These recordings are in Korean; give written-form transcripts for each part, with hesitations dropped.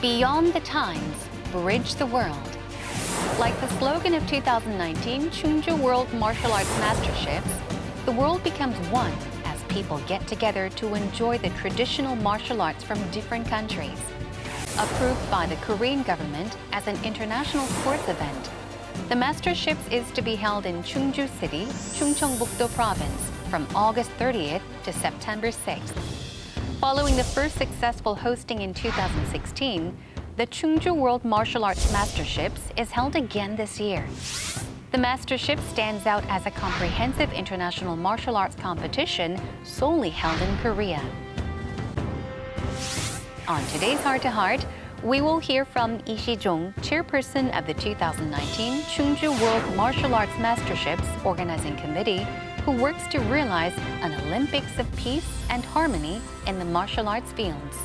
Beyond the times, bridge the world. Like the slogan of 2019 Chungju World Martial Arts Masterships, the world becomes one as people get together to enjoy the traditional martial arts from different countries. Approved by the Korean government as an international sports event, the Masterships is to be held in Chungju City, Chungcheongbuk-do Province from August 30th to September 6th. Following the first successful hosting in 2016, the Chungju World Martial Arts Masterships is held again this year. The Masterships stands out as a comprehensive international martial arts competition solely held in Korea. On today's Heart to Heart, we will hear from Lee Si-jong, chairperson of the 2019 Chungju World Martial Arts Masterships Organizing Committee, who works to realize an Olympics of peace and harmony in the martial arts fields.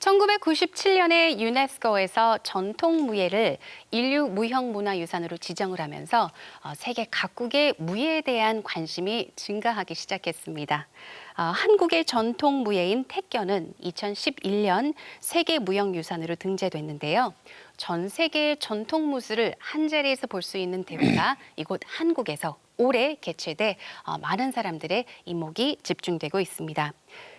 (1997년에) 유네스코에서 전통무예를 인류 무형문화유산으로 지정을 하면서 세계 각국의 무예에 대한 관심이 증가하기 시작했습니다. 한국의 전통무예인 태견은 2011년 세계무형유산으로 등재됐는데요. 전 세계의 전통무술을 한 자리에서 볼 수 있는 대회가 이곳 한국에서 올해 개최돼 많은 사람들의 이목이 집중되고 있습니다.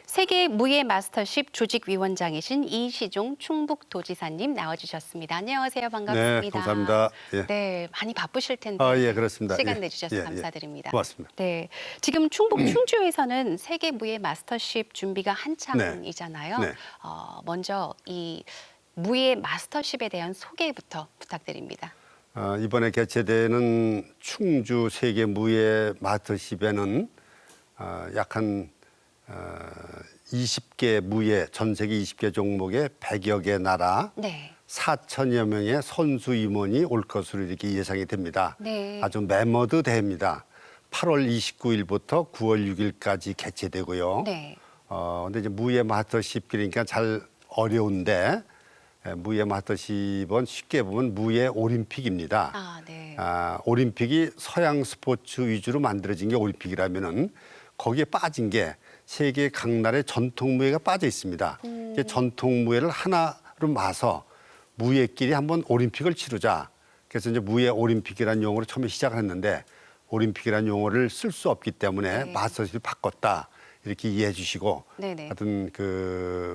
세계 무예 마스터십 조직위원장이신 이시종 충북도지사님 나와주셨습니다. 안녕하세요. 반갑습니다. 네, 감사합니다. 예. 네, 많이 바쁘실 텐데 예, 그렇습니다. 시간 예. 내주셔서 감사드립니다. 고맙습니다. 네, 지금 충북 충주에서는 세계 무예 마스터십 준비가 한창이잖아요. 네. 먼저 이 무예 마스터십에 대한 소개부터 부탁드립니다. 이번에 개최되는 충주 세계 무예 마스터십에는 약 한 20개 무예, 전 세계 20개 종목의 100여 개 나라, 네. 4천여 명의 선수 임원이 올 것으로 이렇게 예상이 됩니다. 네. 아주 매머드 대회입니다. 8월 29일부터 9월 6일까지 개최되고요. 네. 근데 이제 무예 마스터십 그러니까 잘 어려운데 무예 마스터십은 쉽게 보면 무예 올림픽입니다. 네. 올림픽이 서양 스포츠 위주로 만들어진 게 올림픽이라면은 거기에 빠진 게 세계 각 나라의 전통무예가 빠져 있습니다. 전통무예를 하나로 마서 무예끼리 한번 올림픽을 치르자. 그래서 이제 무예 올림픽이라는 용어로 처음에 시작을 했는데 올림픽이라는 용어를 쓸 수 없기 때문에 네. 마스터십을 바꿨다. 이렇게 이해해 주시고 네네. 하여튼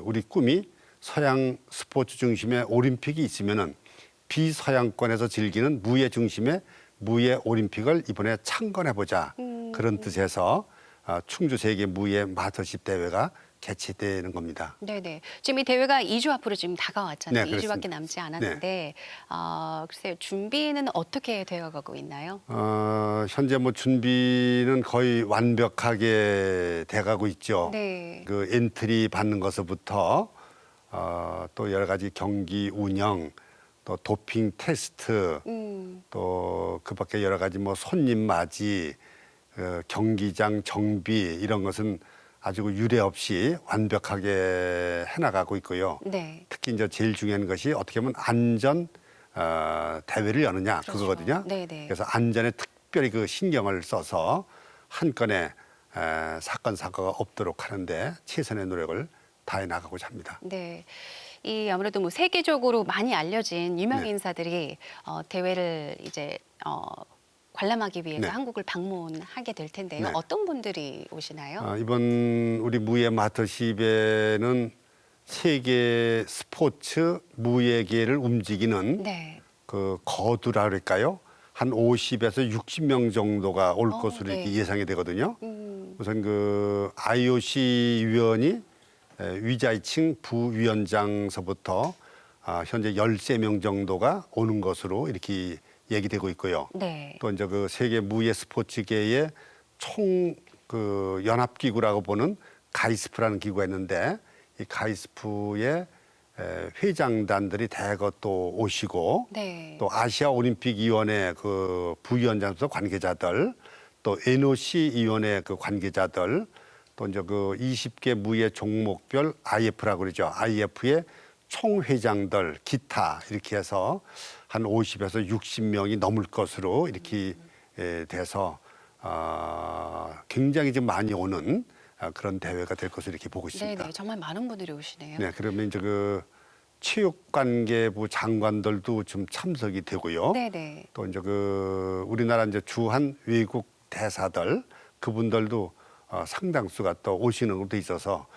우리 꿈이 서양 스포츠 중심의 올림픽이 있으면은 비서양권에서 즐기는 무예 중심의 무예 올림픽을 이번에 창건해 보자. 그런 뜻에서 충주 세계 무예 마스터십 대회가 개최되는 겁니다. 네네. 지금 이 대회가 2주 앞으로 지금 다가왔잖아요. 네, 2주밖에 남지 않았는데 글쎄요, 준비는 어떻게 되어가고 있나요? 현재 뭐 준비는 거의 완벽하게 돼가고 있죠. 네. 그 엔트리 받는 것부터 또 여러 가지 경기 운영, 또 도핑 테스트, 또 그밖에 여러 가지 뭐 손님 맞이, 경기장 정비 이런 것은 아주 유례 없이 완벽하게 해나가고 있고요. 네. 특히 이제 제일 중요한 것이 어떻게 보면 안전 대회를 여느냐 그렇죠. 그거거든요. 네네. 그래서 안전에 특별히 그 신경을 써서 한 건의 사건 사고가 없도록 하는데 최선의 노력을 다해 나가고자 합니다. 네. 이 아무래도 뭐 세계적으로 많이 알려진 유명 네. 인사들이 대회를 이제 관람하기 위해서 네. 한국을 방문하게 될 텐데요. 네. 어떤 분들이 오시나요? 이번 우리 무예 마스터십에는 세계 스포츠 무예계를 움직이는 네. 그 거두라 그럴까요? 한 50에서 60명 정도가 올 것으로 네. 이렇게 예상이 되거든요. 우선 그 IOC 위원이 위자이칭 부위원장서부터 현재 13명 정도가 오는 것으로 이렇게 얘기되고 있고요. 네. 또 이제 그 세계 무예 스포츠계의 총 그 연합기구라고 보는 가이스프라는 기구가 있는데 이 가이스프의 회장단들이 대거 또 오시고 네. 또 아시아 올림픽 위원회 그 부위원장부터 관계자들 또 NOC 위원회 그 관계자들 또 이제 그 20개 무예 종목별 IF라고 그러죠. IF의 총회장들 기타 이렇게 해서 한 50에서 60명이 넘을 것으로 이렇게 돼서 굉장히 좀 많이 오는 그런 대회가 될 것으로 이렇게 보고 있습니다. 네네. 정말 많은 분들이 오시네요. 네, 그러면 이제 그 체육관계부 장관들도 좀 참석이 되고요. 네네. 또 이제 그 우리나라 이제 주한 외국 대사들 그분들도 상당수가 또 오시는 것도 있어서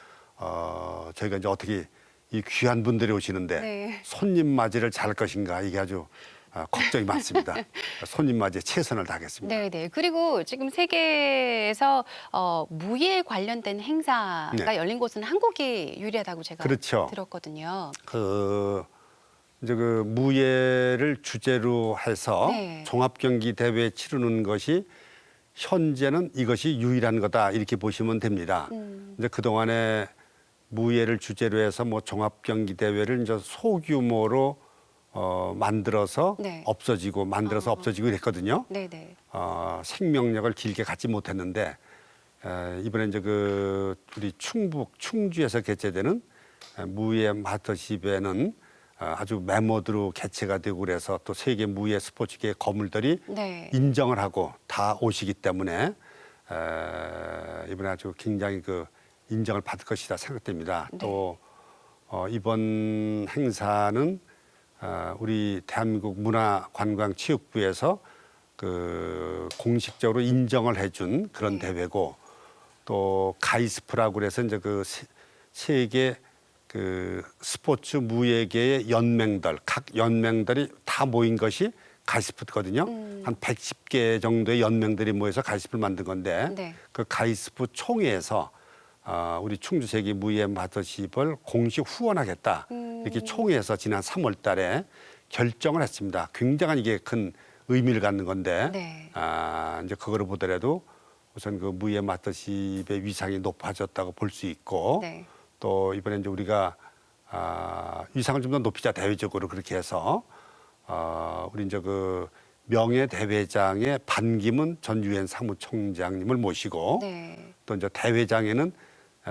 저희가 이제 어떻게 이 귀한 분들이 오시는데 네. 손님 맞이를 잘할 것인가 이게 아주 걱정이 많습니다. 손님 맞이에 최선을 다하겠습니다. 네네. 그리고 지금 세계에서 무예 관련된 행사가 네. 열린 곳은 한국이 유일하다고 제가 그렇죠. 들었거든요. 그 이제 그 무예를 주제로 해서 네. 종합 경기 대회 치르는 것이 현재는 이것이 유일한 거다 이렇게 보시면 됩니다. 이제 그 동안에 무예를 주제로 해서 뭐 종합 경기 대회를 이제 소규모로 만들어서 네. 없어지고 만들어서 없어지고 이랬거든요. 네네. 생명력을 길게 갖지 못했는데 이번에 이제 그 우리 충북 충주에서 개최되는 무예 마스터십에는 아주 메모드로 개최가 되고 그래서 또 세계 무예 스포츠계 거물들이 네. 인정을 하고 다 오시기 때문에 이번에 아주 굉장히 그 인정을 받을 것이다 생각됩니다. 네. 또 이번 행사는 우리 대한민국 문화관광체육부에서 그 공식적으로 인정을 해준 그런 네. 대회고 또 가이스프라고 그래서 이제 그 세계 그 스포츠 무예계의 연맹들 각 연맹들이 다 모인 것이 가이스프거든요. 한 110개 정도의 연맹들이 모여서 가이스프를 만든 건데 네. 그 가이스프 총회에서 우리 충주세계 무예 마스터십을 공식 후원하겠다 이렇게 총회에서 지난 3월 달에 결정을 했습니다. 굉장한 이게 큰 의미를 갖는 건데 네. 이제 그거를 보더라도 우선 그 무예 마스터십의 위상이 높아졌다고 볼 수 있고 네. 또 이번에 이제 우리가 위상을 좀 더 높이자 대외적으로 그렇게 해서 우리 이제 그 명예 대회장에 반기문 전 유엔 사무총장님을 모시고 네. 또 이제 대회장에는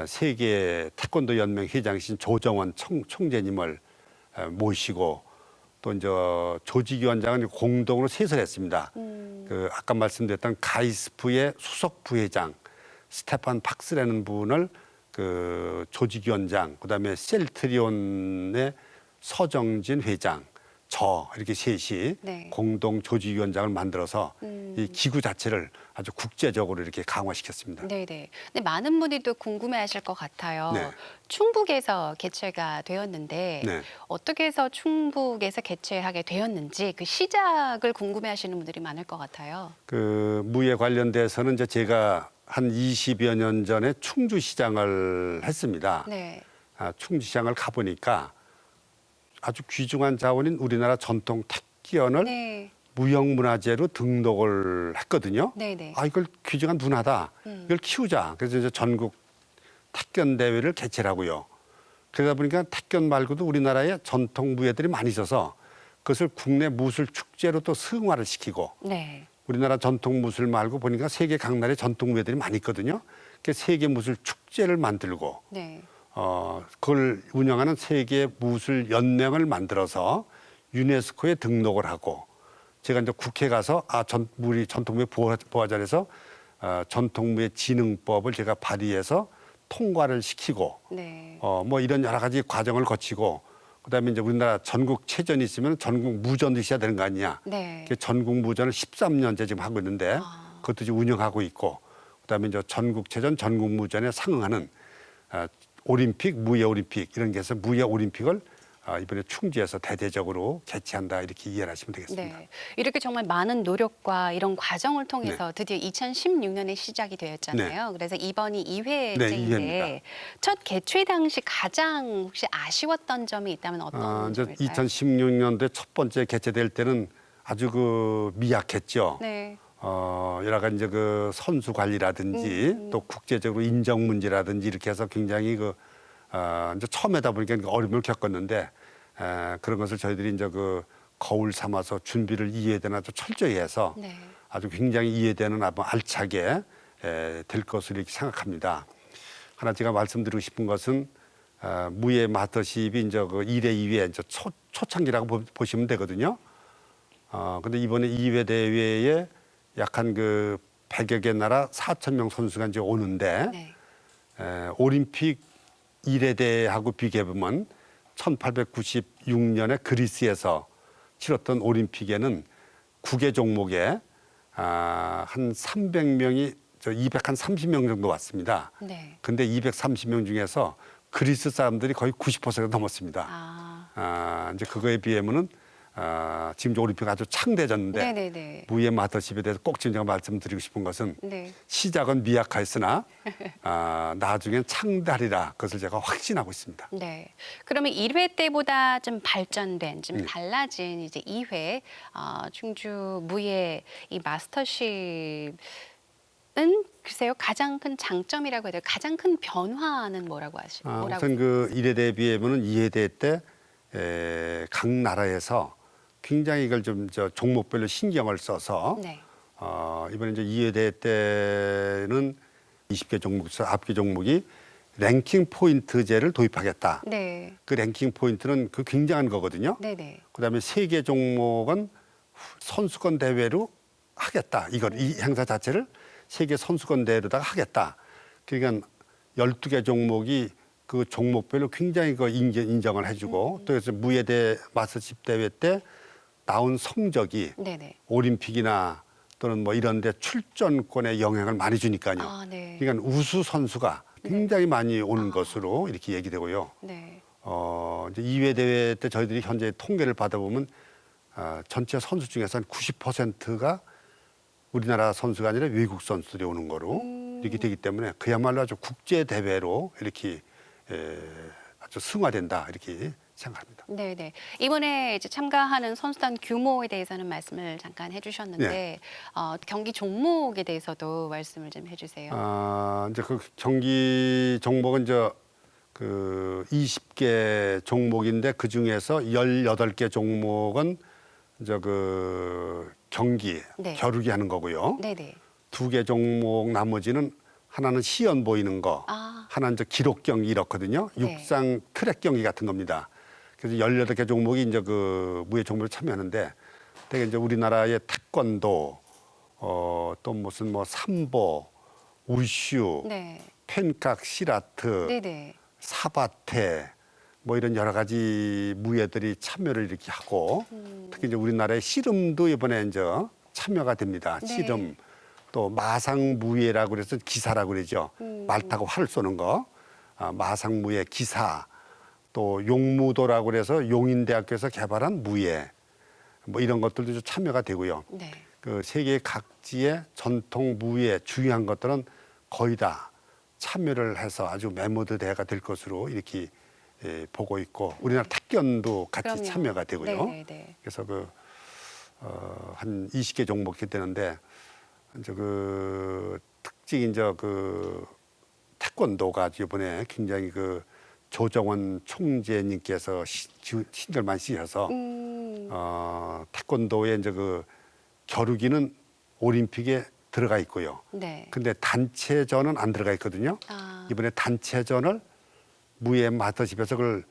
세계 태권도 연맹 회장이신 조정원 총재님을 모시고 또 이제 조직위원장은 공동으로 셋을 했습니다. 그 아까 말씀드렸던 가이스프의 수석 부회장 스테판 박스라는 분을 그 조직위원장, 그다음에 셀트리온의 서정진 회장, 저 이렇게 셋이 네. 공동 조직위원장을 만들어서 이 기구 자체를 아주 국제적으로 이렇게 강화시켰습니다. 네네. 근데 많은 분들이 또 궁금해하실 것 같아요. 네. 충북에서 개최가 되었는데 네. 어떻게 해서 충북에서 개최하게 되었는지 그 시작을 궁금해하시는 분들이 많을 것 같아요. 그 무예 관련돼서는 이제 제가 한 20여 년 전에 충주시장을 했습니다. 네. 충주시장을 가보니까 아주 귀중한 자원인 우리나라 전통 택견을 네. 무형문화재로 등록을 했거든요. 네네. 이걸 귀중한 문화다. 이걸 키우자. 그래서 이제 전국 택견 대회를 개최하고요. 그러다 보니까 택견 말고도 우리나라에 전통 무예들이 많이 있어서 그것을 국내 무술 축제로 또 승화를 시키고 네. 우리나라 전통 무술 말고 보니까 세계 각 나라의 전통 무예들이 많이 있거든요. 그 세계 무술 축제를 만들고 네. 그걸 운영하는 세계 무술 연맹을 만들어서 유네스코에 등록을 하고 제가 이제 국회 가서 우리 전통무예 보호자에서 전통무예 진흥법을 제가 발의해서 통과를 시키고 네. 뭐 이런 여러 가지 과정을 거치고 그다음에 이제 우리나라 전국체전이 있으면 전국 무전도 있어야 되는 거 아니냐. 네. 전국 무전을 13년째 지금 하고 있는데 그것도 지금 운영하고 있고 그다음에 이제 전국체전, 전국 무전에 상응하는 올림픽, 무예 올림픽 이런 게 해서 무예 올림픽을 이번에 충주에서 대대적으로 개최한다 이렇게 이해를 하시면 되겠습니다. 네. 이렇게 정말 많은 노력과 이런 과정을 통해서 드디어 2016년에 시작이 되었잖아요. 그래서 이번이 2회째인데 네, 2회입니다. 첫 개최 당시 가장 혹시 아쉬웠던 점이 있다면 어떤 이제 점일까요? 2016년도에 첫 번째 개최될 때는 아주 그 미약했죠. 네. 여러 가지 이제 그 선수 관리라든지 또 국제적으로 인정 문제라든지 이렇게 해서 굉장히 이제 처음에다 보니까 어려움을 겪었는데 그런 것을 저희들이 이제 그 거울 삼아서 준비를 이해되는 아주 철저히 해서 네. 아주 굉장히 이해되는 아주 알차게 될 것으로 이렇게 생각합니다. 하나 제가 말씀드리고 싶은 것은 무예 마스터십이 이제 그 1회, 2회 이제 초창기라고 보시면 되거든요. 근데 이번에 2회 대회에 약 한 그 100여 개 나라 4천 명 선수가 이제 오는데 네. 올림픽 1회 대회하고 비교해 보면 1896년에 그리스에서 치렀던 올림픽에는 9개 종목에 한 300명이 230명 정도 왔습니다. 네. 근데 230명 중에서 그리스 사람들이 거의 90%가 넘었습니다. 이제 그거에 비하면은 지금 이제 올림픽 아주 창대졌는데 네네네. 무예 마스터십에 대해서 꼭 지금 제가 말씀드리고 싶은 것은 네. 시작은 미약하였으나 나중엔 창대하리라 그것을 제가 확신하고 있습니다. 네. 그러면 1회 때보다 좀 발전된, 좀 달라진 이제 2회 충주 무예 이 마스터십은 글쎄요 가장 큰 장점이라고 해야 돼요. 가장 큰 변화는 뭐라고 뭐라고 우선 그 1회 대비하면은 2회 대회 때 각 나라에서 굉장히 이걸 좀 종목별로 신경을 써서 네. 이번에 이제 2회 대회 때는 20개 종목에서 9개 종목이 랭킹 포인트제를 도입하겠다. 네. 그 랭킹 포인트는 그 굉장한 거거든요. 네네. 그다음에 3개 종목은 선수권 대회로 하겠다. 이 행사 자체를 세계 선수권 대회로다가 하겠다. 그러니까 12개 종목이 그 종목별로 굉장히 그 인정을 해주고 또 그래서 무예대 마스터십 대회 때 나온 성적이 네네. 올림픽이나 또는 뭐 이런 데 출전권에 영향을 많이 주니까요. 네. 그러니까 우수 선수가 굉장히 많이 오는 것으로 이렇게 얘기되고요. 네. 이제 2회 대회 때 저희들이 현재 통계를 받아보면 전체 선수 중에서 한 90%가 우리나라 선수가 아니라 외국 선수들이 오는 거로 이렇게 되기 때문에 그야말로 아주 국제 대회로 이렇게 아주 승화된다 이렇게 생각합니다. 네네. 이번에 이제 참가하는 선수단 규모에 대해서는 말씀을 잠깐 해주셨는데 네. 경기 종목에 대해서도 말씀을 좀 해주세요. 이제 그 경기 종목은 그 20개 종목인데 그 중에서 18개 종목은 이제 그 경기 네. 겨루기 하는 거고요. 네네. 2개 종목 나머지는 하나는 시연 보이는 거, 하나는 이제 기록 경기 이렇거든요. 네. 육상 트랙 경기 같은 겁니다. 그래서 18개 종목이 이제 그 무예 종목을 참여하는데 되게 이제 우리나라의 태권도, 또 무슨 뭐 삼보, 우슈, 네. 펜각 시라트, 네네. 사바테 뭐 이런 여러 가지 무예들이 참여를 이렇게 하고 특히 이제 우리나라의 씨름도 이번에 이제 참여가 됩니다. 네. 씨름 또 마상무예라고 그래서 기사라고 그러죠. 말 타고 활을 쏘는 거. 마상무예 기사 또 용무도라고 그래서 용인대학교에서 개발한 무예 뭐 이런 것들도 좀 참여가 되고요. 네. 그 세계 각지의 전통 무예 중요한 것들은 거의 다 참여를 해서 아주 메모드 대회가 될 것으로 이렇게 보고 있고 우리나라 태권도 같이 그럼요. 참여가 되고요. 네네네. 그래서 한 20개 종목이 되는데 이제 그 특징이 이제 그 태권도가 이번에 굉장히 그 조정원 총재님께서 신경 많이 쓰셔서 태권도에 이제 그 겨루기는 올림픽에 들어가 있고요. 네. 근데 단체전은 안 들어가 있거든요. 이번에 단체전을 무예 마스터십에서 그걸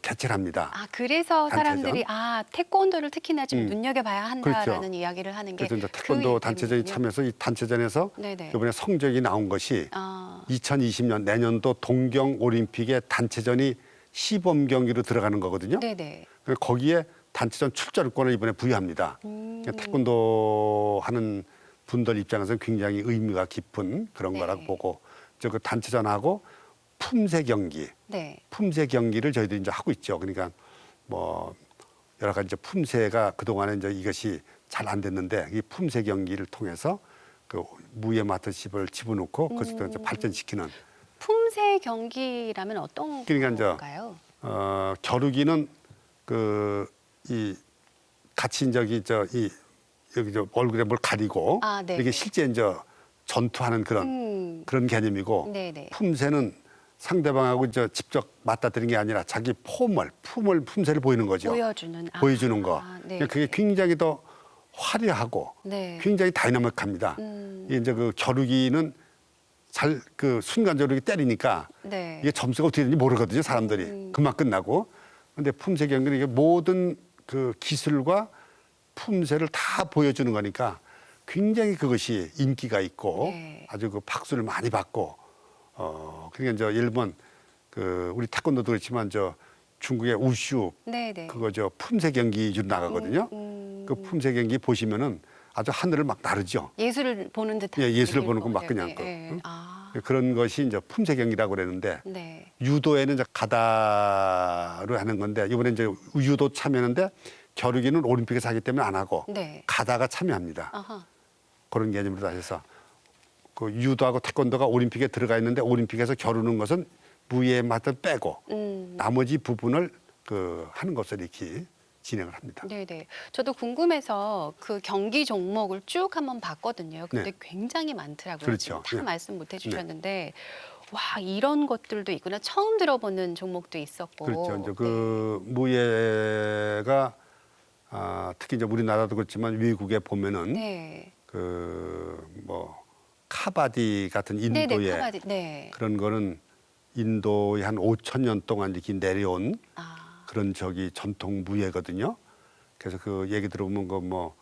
개최를 합니다. 그래서 단체전. 사람들이 태권도를 특히나 좀 눈여겨봐야 한다라는 그렇죠. 이야기를 하는 게 그래서 이제 태권도 그 단체전이 때문이군요. 참여해서 이 단체전에서 네네. 이번에 성적이 나온 것이 2020년 내년도 동경 올림픽에 단체전이 시범 경기로 들어가는 거거든요. 네네. 그래서 거기에 단체전 출전권을 이번에 부여합니다. 그러니까 태권도 하는 분들 입장에서는 굉장히 의미가 깊은 그런 네. 거라고 보고 그 단체전하고 품새 경기, 네. 품새 경기를 저희들이 이제 하고 있죠. 그러니까 뭐 여러 가지 이제 품새가 그동안에 이제 이것이 잘 안 됐는데 이 품새 경기를 통해서 그 무예 마스터십을 집어넣고 그것을 이제 발전시키는. 품새 경기라면 어떤 그러니까 이제 건가요? 겨루기는 이 같이 이 여기 저 얼굴에 뭘 가리고 아, 네. 이게 실제 이제 전투하는 그런 개념이고 네네. 품새는 상대방하고 이제 직접 맞닥뜨리는 게 아니라 자기 품새를 보이는 거죠. 보여주는. 보여주는 거. 네. 그러니까 그게 굉장히 더 화려하고 네. 굉장히 다이나믹합니다. 이제 그 겨루기는 잘 그 순간적으로 이렇게 때리니까 네. 이게 점수가 어떻게 되는지 모르거든요. 사람들이 금방 끝나고. 근데 품새 경기는 이게 모든 그 기술과 품새를 다 보여주는 거니까 굉장히 그것이 인기가 있고 네. 아주 그 박수를 많이 받고 그러니까 이제 일본 그 우리 태권도도 그렇지만 저 중국의 우슈 네네. 그거 저 품새 경기로 나가거든요. 그 품새 경기 보시면은 아주 하늘을 막 나르죠. 예술을 보는 듯한. 예, 예술을 보는 거 느낌일 막 것 그냥 같아요. 예. 응? 아, 그런 것이 이제 품새 경기라고 그랬는데 네. 유도에는 이제 가다로 하는 건데 이번에 이제 유도 참여하는데 겨루기는 올림픽에서 하기 때문에 안 하고 네. 가다가 참여합니다. 아하. 그런 개념으로 해서 그 유도하고 태권도가 올림픽에 들어가 있는데 올림픽에서 겨루는 것은 무예에 맞든 빼고 나머지 부분을 그 하는 것을 이렇게 진행을 합니다. 네네. 저도 궁금해서 그 경기 종목을 쭉 한번 봤거든요. 근데 네. 굉장히 많더라고요. 그렇죠. 지금 다 예. 말씀 못 해주셨는데 와 이런 것들도 있구나. 처음 들어보는 종목도 있었고. 그렇죠. 이제 그 무예가 특히 이제 우리나라도 그렇지만 외국에 보면은 네. 그 뭐 카바디 같은 네네. 인도의 카바디. 네. 그런 거는 인도에 한 5천 년 동안 이렇게 내려온 아. 그런 저기 전통 무예거든요. 그래서 그 얘기 들어보면 그 뭐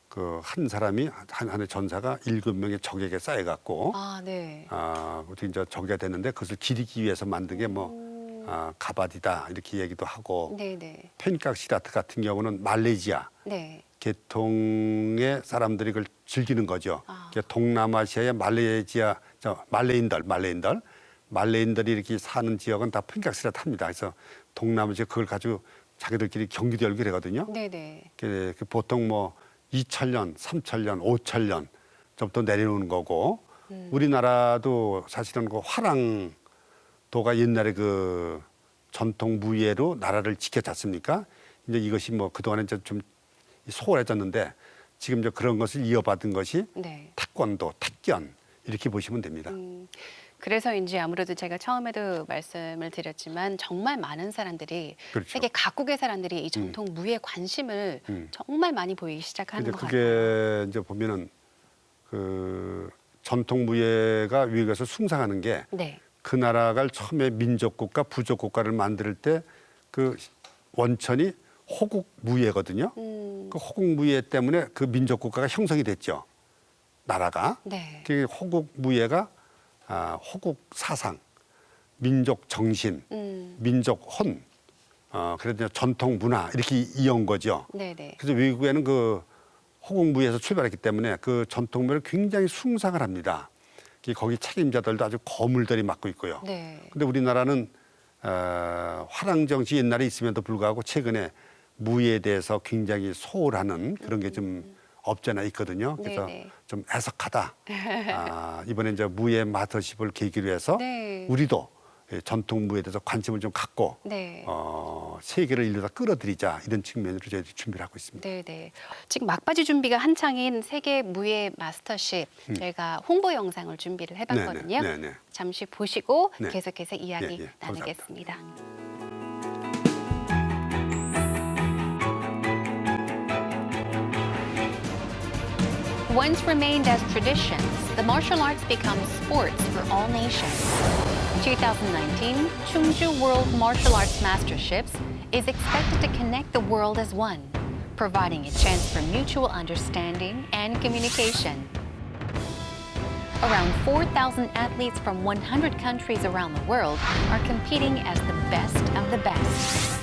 그 한 사람이 한 해 전사가 7명의 적에게 쌓여갖고 아 네. 어떻게 이제 적이 됐는데 그것을 기리기 위해서 만든 게 뭐 가바디다 이렇게 얘기도 하고 네네. 펜깍시라트 같은 경우는 말레이시아 네. 계통의 사람들이 그걸 즐기는 거죠. 아. 그러니까 동남아시아의 말레인들이 이렇게 사는 지역은 다 펜깍시라트 합니다. 그래서 동남아시아 그걸 가지고 자기들끼리 경기도 열고 그러거든요. 네네. 그 보통 뭐 2천년, 3천년, 5천년 전부터 내려오는 거고 우리나라도 사실은 그 화랑도가 옛날에 그 전통 무예로 나라를 지켰지 않습니까? 이제 이것이 뭐 그동안에 이제 좀 소홀해졌는데 지금 이제 그런 것을 이어받은 것이 네. 태권도, 태견 이렇게 보시면 됩니다. 그래서인지 아무래도 제가 처음에도 말씀을 드렸지만 정말 많은 사람들이 그렇죠. 세계 각국의 사람들이 이 전통 무에 관심을 정말 많이 보이기 시작하는 근데 것 그게 같아요. 이제 보면은 그 전통 무예가 외국에서 숭상하는 게 네. 그 나라가 처음에 민족국가, 부족국가를 만들 때 그 원천이 호국 무예거든요. 그 호국 무예 때문에 그 민족국가가 형성이 됐죠. 나라가. 네. 그 호국 무예가 호국 사상, 민족 정신, 민족 혼, 그래서 전통 문화 이렇게 이어온 거죠. 네네. 그래서 외국에는 그 호국무예에서 출발했기 때문에 그 전통무예를 굉장히 숭상을 합니다. 거기 책임자들도 아주 거물들이 맡고 있고요. 네. 근데 우리나라는 화랑정시 옛날에 있음에도 불구하고 최근에 무예에 대해서 굉장히 소홀하는 그런 게 좀 없잖아 있거든요. 그래서 네네. 좀 애석하다. 이번에 이제 무예 마스터십을 계기로 해서 네. 우리도 전통 무예에 대해서 관심을 좀 갖고 네. 세계를 일로 다 끌어들이자 이런 측면으로 저희들이 준비를 하고 있습니다. 네네. 지금 막바지 준비가 한창인 세계 무예 마스터십 저희가 홍보 영상을 준비를 해봤거든요. 네네. 잠시 보시고 네. 계속해서 이야기 예, 나누겠습니다. Once remained as traditions, the martial arts become sports for all nations. 2019 Chungju World Martial Arts Masterships is expected to connect the world as one, providing a chance for mutual understanding and communication. Around 4,000 athletes from 100 countries around the world are competing as the best of the best.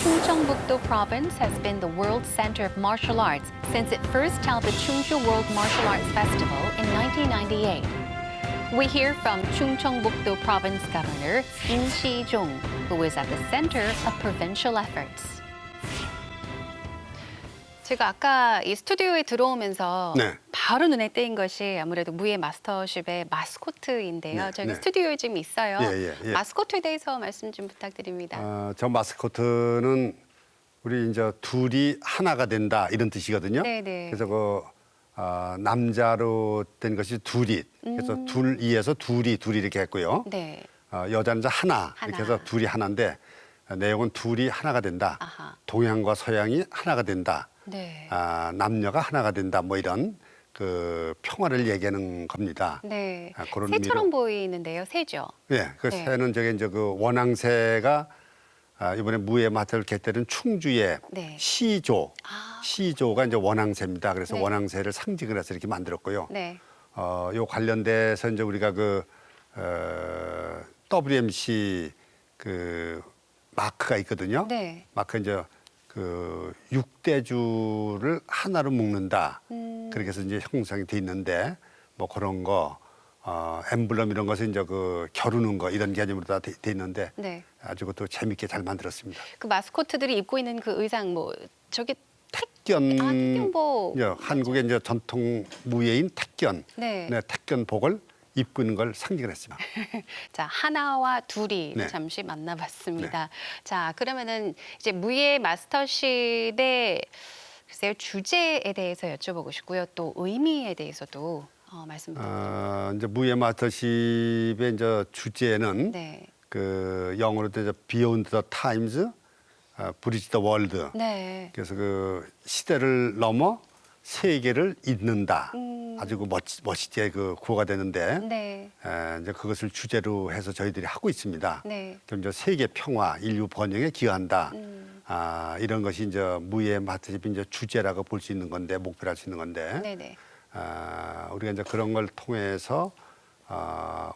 Chungcheongbuk-do Province has been the world center of martial arts since it first held the Chungju World Martial Arts Festival in 1998. We hear from Chungcheongbuk-do Province Governor In Si-jung, who is at the center of provincial efforts. 제가 아까 이 스튜디오에 들어오면서 네. 바로 눈에 띄인 것이 아무래도 무예 마스터십의 마스코트인데요. 네, 저희가 네. 스튜디오에 지금 있어요. 예. 마스코트에 대해서 말씀 좀 부탁드립니다. 저 마스코트는 우리 이제 둘이 하나가 된다 이런 뜻이거든요. 네네. 그래서 남자로 된 것이 둘이 그래서 둘이에서 둘이 이렇게 했고요. 네. 여자는 이제 하나 이렇게 해서 하나. 둘이 하나인데 내용은 둘이 하나가 된다. 아하. 동양과 서양이 하나가 된다. 네. 남녀가 하나가 된다. 뭐 이런 그 평화를 얘기하는 겁니다. 네. 그런 새처럼 의미로. 보이는데요. 새죠. 네, 그 네. 새는 저게 이제 그 원앙새가 이번에 무예 마트를 개최된 충주의 네. 시조가 이제 원앙새입니다. 그래서 네. 원앙새를 상징을 해서 이렇게 만들었고요. 네. 요 관련돼서 이제 우리가 WMC 그 마크가 있거든요. 네. 마크 이제 그 육대주를 하나로 묶는다. 그렇게 해서 이제 형성이 돼 있는데 뭐 그런 거 엠블럼 이런 것을 이제 그 겨루는 거 이런 개념으로 다 돼 있는데 네. 아주 그것도 재밌게 잘 만들었습니다. 그 마스코트들이 입고 있는 그 의상 뭐 저게 택견, 택견복. 이제 한국의 이제 전통 무예인 택견, 네. 택견복을 입고 있는 걸 상징을 했습니다. 자, 하나와 둘이 네. 잠시 만나봤습니다. 자, 그러면은 이제 무예 마스터십의 글쎄요, 주제에 대해서 여쭤보고 싶고요. 또 의미에 대해서도 말씀 부탁드립니다. 이제 무예 마스터십의 이제 주제는 네. 그 영어로도 이제 Beyond the Times, Bridge the World. 네. 그래서 그 시대를 넘어 세계를 잇는다. 아주 그 멋지게 그 구호가 되는데 네. 이제 그것을 주제로 해서 저희들이 하고 있습니다. 네. 그럼 이제 세계 평화, 인류 번영에 기여한다. 이런 것이 이제 무예 마스터십의 이제 주제라고 볼 수 있는 건데 목표로 할 수 있는 건데 네네. 우리가 이제 그런 걸 통해서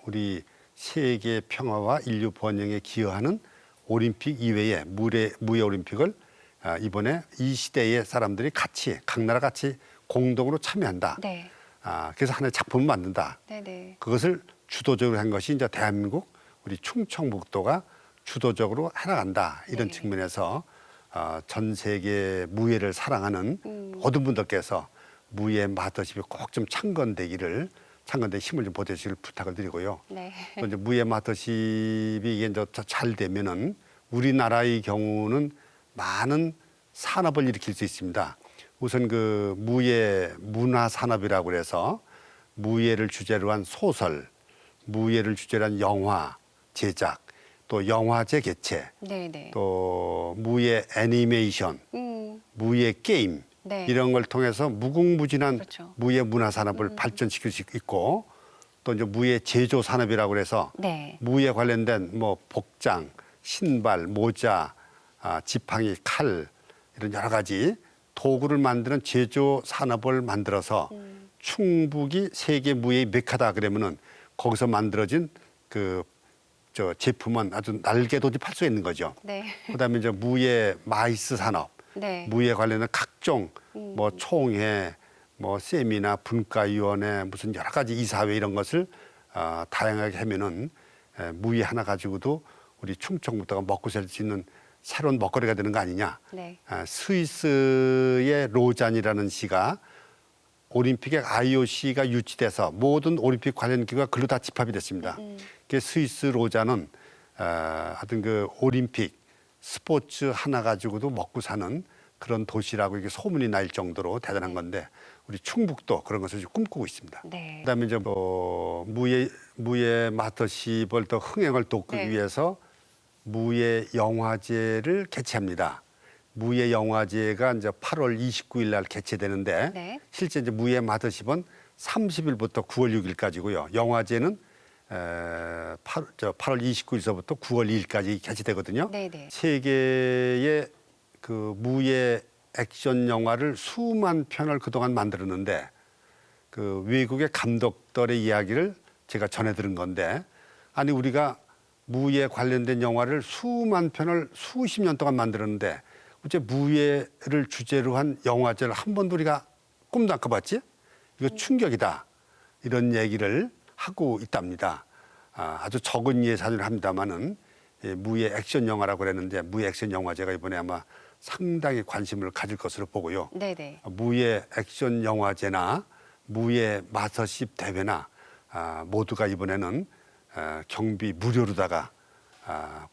우리 세계 평화와 인류 번영에 기여하는 올림픽 이외에 무예 올림픽을 이번에 이 시대의 사람들이 같이 각 나라 같이 공동으로 참여한다. 네. 그래서 하나의 작품을 만든다. 네네. 그것을 주도적으로 한 것이 이제 대한민국 우리 충청북도가 주도적으로 해나간다. 이런 네. 측면에서 전 세계 무예를 사랑하는 모든 분들께서 무예 마스터십이 꼭 좀 창건되기를 힘을 좀 보태주시길 부탁을 드리고요. 네. 또 이제 무예 마스터십이 이게 이제 잘 되면은 우리나라의 경우는 많은 산업을 일으킬 수 있습니다. 우선 그 무예 문화 산업이라고 그래서 무예를 주제로 한 소설, 무예를 주제로 한 영화 제작, 또 영화제 개최, 네네. 또 무예 애니메이션, 무예 게임 네. 이런 걸 통해서 무궁무진한 그렇죠. 무예 문화 산업을 발전시킬 수 있고 또 이제 무예 제조 산업이라고 그래서 네. 무예 관련된 뭐 복장, 신발, 모자, 지팡이, 칼 이런 여러 가지 도구를 만드는 제조 산업을 만들어서 충북이 세계 무예의 메카다 그러면은 거기서 만들어진 저 제품은 아주 날개도집할 수 있는 거죠. 네. 그다음에 이제 무예 마이스 산업, 네. 무예 관련된 각종 뭐 총회, 뭐 세미나, 분과위원회 무슨 여러 가지 이사회 이런 것을 다양하게 하면은 무예 하나 가지고도 우리 충청북도가 먹고 살 수 있는 새로운 먹거리가 되는 거 아니냐. 네. 스위스의 로잔이라는 시가 올림픽에 IOC가 유치돼서 모든 올림픽 관련 기구가 글로 다 집합이 됐습니다. 그 스위스 로잔은 하여튼 그 올림픽 스포츠 하나 가지고도 먹고 사는 그런 도시라고 이게 소문이 날 정도로 대단한 건데 우리 충북도 그런 것을 꿈꾸고 있습니다. 네. 그다음에 이제 무예 마스터십을 더 흥행을 돕기 네. 위해서 무예 영화제를 개최합니다. 무예 영화제가 이제 8월 29일 날 개최되는데 네. 실제 이제 무예 마스터십은 30일부터 9월 6일까지고요. 영화제는 8월 29일서부터 9월 2일까지 개최되거든요. 네네. 세계의 그 무예 액션 영화를 수만 편을 그동안 만들었는데 그 외국의 감독들의 이야기를 제가 전해 들은 건데 아니 우리가 무예 관련된 영화를 수만 편을 수십 년 동안 만들었는데 어째 무예를 주제로 한 영화제를 한 번도 우리가 꿈도 안 꿔봤지? 이거 충격이다. 이런 얘기를 하고 있답니다. 아주 적은 예산을 합니다마는 무예 액션 영화라고 그랬는데 무예 액션 영화제가 이번에 아마 상당히 관심을 가질 것으로 보고요. 네네. 무예 액션 영화제나 무예 마스터십 대회나 모두가 이번에는 경비 무료로다가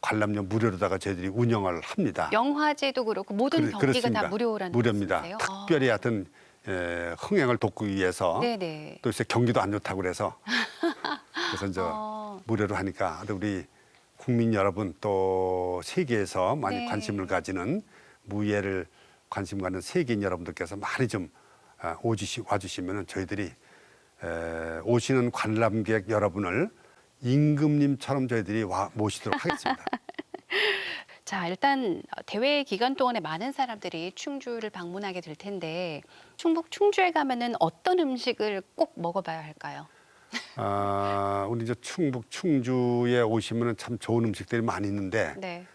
관람료 무료로다가 저희들이 운영을 합니다. 영화제도 그렇고 모든 경기가 그렇습니다. 다 무료라는 무료입니다. 말씀이세요? 특별히 하여튼 흥행을 돕기 위해서 네네. 또 이제 경기도 안 좋다고 그래서 이제 무료로 하니까 우리 국민 여러분 또 세계에서 많이 네. 관심을 가지는 무예를 관심 가는 세계인 여러분들께서 많이 좀 와주시면 저희들이 오시는 관람객 여러분을 임금님처럼 저희들이 모시도록 하겠습니다. 자, 일단 대회 기간 동안에 많은 사람들이 충주를 방문하게 될 텐데 충북 충주에 가면은 어떤 음식을 꼭 먹어봐야 할까요? 우리 이제 충북 충주에 오시면 참 좋은 음식들이 많이 있는데 네.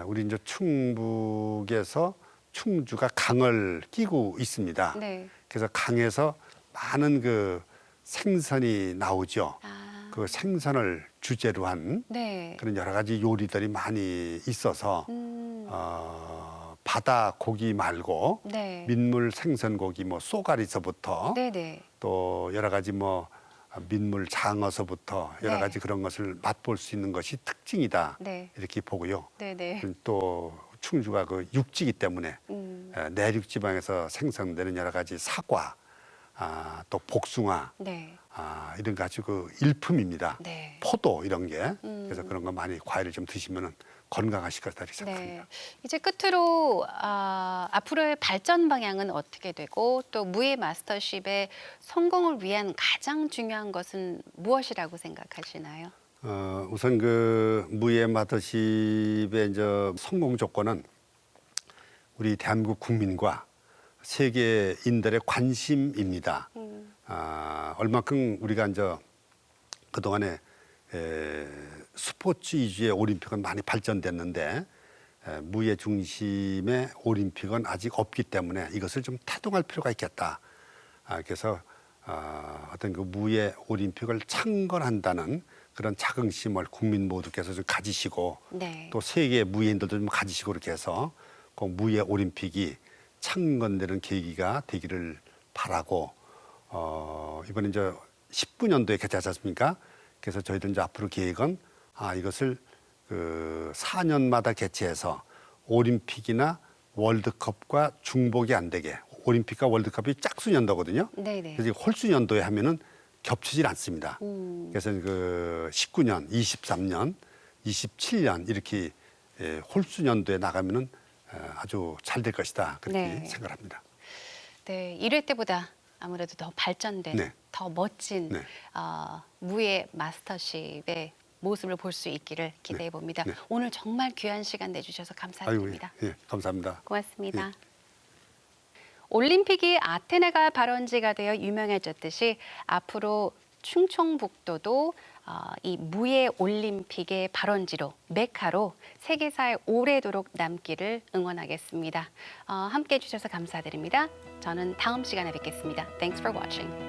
우리 이제 충북에서 충주가 강을 끼고 있습니다. 네. 그래서 강에서 많은 그 생선이 나오죠. 그 생선을 주제로 한 네. 그런 여러 가지 요리들이 많이 있어서 바다 고기 말고 네. 민물 생선 고기 뭐 쏘가리서부터 네네. 또 여러 가지 뭐 민물 장어서부터 여러 네. 가지 그런 것을 맛볼 수 있는 것이 특징이다. 네. 이렇게 보고요. 네네. 또 충주가 그 육지이기 때문에 내륙 지방에서 생성되는 여러 가지 사과, 또 복숭아, 네. 이런 거 아주 그 일품입니다. 네. 포도 이런 게 그래서 그런 거 많이 과일을 좀 드시면은 건강하실 거다 이렇게 생각합니다. 네. 이제 끝으로 앞으로의 발전 방향은 어떻게 되고 또 무예 마스터십의 성공을 위한 가장 중요한 것은 무엇이라고 생각하시나요? 우선 그 무예 마더십의 이제 성공 조건은 우리 대한민국 국민과 세계인들의 관심입니다. 얼마큼 우리가 이제 그동안에 스포츠 위주의 올림픽은 많이 발전됐는데 무예 중심의 올림픽은 아직 없기 때문에 이것을 좀 태동할 필요가 있겠다. 그래서 어떤 그 무예 올림픽을 창건한다는 그런 자긍심을 국민 모두께서 좀 가지시고 네. 또 세계 무예인들도 좀 가지시고 이렇게 해서 그 무예 올림픽이 창건되는 계기가 되기를 바라고 이번에 이제 19년도에 개최하지 않습니까? 그래서 저희들 이제 앞으로 계획은 이것을 그 4년마다 개최해서 올림픽이나 월드컵과 중복이 안 되게 올림픽과 월드컵이 짝수 연도거든요. 네네. 그래서 홀수 연도에 하면은 겹치질 않습니다. 그래서 그 19년, 23년, 27년 이렇게 홀수 연도에 나가면은 아주 잘 될 것이다 그렇게 네. 생각합니다. 네, 1회 때보다 아무래도 더 발전된, 네. 더 멋진 네. 무예 마스터십의 모습을 볼 수 있기를 기대해 봅니다. 네. 오늘 정말 귀한 시간 내주셔서 감사드립니다. 예, 감사합니다. 고맙습니다. 예. 올림픽이 아테네가 발원지가 되어 유명해졌듯이 앞으로 충청북도도 이 무예 올림픽의 발원지로 메카로 세계사에 오래도록 남기를 응원하겠습니다. 함께해 주셔서 감사드립니다. 저는 다음 시간에 뵙겠습니다. Thanks for watching.